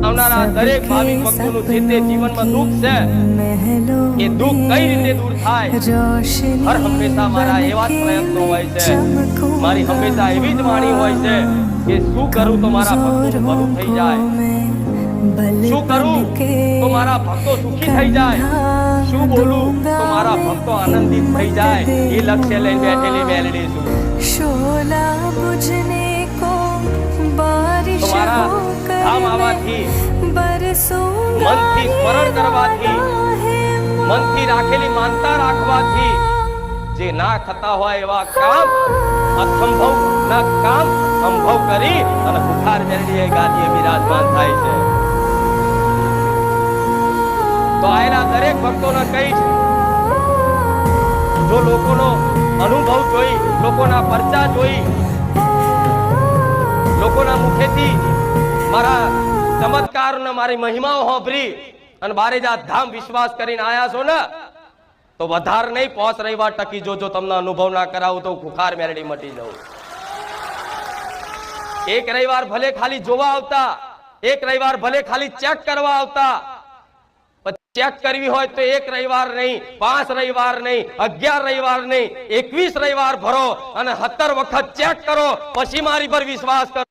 આવનારા દરેક ભાવિક ભક્તોનું જે તે જીવનમાં દુઃખ છે એ દુઃખ કઈ રીતે દૂર થાય હર હંમેશા મારા એવા જ પ્રયત્નો હોય છે, મારી હંમેશા એવી જ વાણી હોય છે કે શું કરું તો મારા ભક્તો ભલું થઈ જાય, શું કરું તો મારા ભક્તો સુખી થઈ જાય, શું બોલું તો મારા ભક્તો આનંદિત થઈ જાય, એ લક્ષ્ય લઈને બેઠેલી મેલડી છું। शोला बुझने को बारिश તમારા ધામ આવવાથી, મનથી સ્મરણ કરવાથી, મનથી રાખેલી માનતા રાખવાથી જે ના થતા હોય એવા કામ, અસંભવ ના કામ સંભવ કરી અને બુખાર મેળવીએ ગાદીએ બિરાજમાન થાય છે। તો આયલા દરેક ભક્તોને કહીશ, જો લોકોનો અનુભવ જોઈ, લોકોના પરચા જોઈ, લોકોના મુખેથી મારા ચમત્કાર ને મારી મહિમાઓ સાંભળી અને બારેજા ધામ વિશ્વાસ કરીને આયા છો ને, તો વધારે નહીં 5 રવિવાર ટકી જો તમને અનુભવ ના કરાવું તો ખુખાર મેરડી મટી જાઉં। એક રવિવાર ભલે ખાલી જોવા આવતા, એક રવિવાર ભલે ખાલી ચેક કરવા આવતા, ચેક કરવી હોય તો એક રવિવાર નહીં, 5 રવિવાર નહીં, 11 રવિવાર નહીં, 21 રવિવાર ભરો અને 17 વખત ચેક કરો, પછી મારી પર વિશ્વાસ કરો।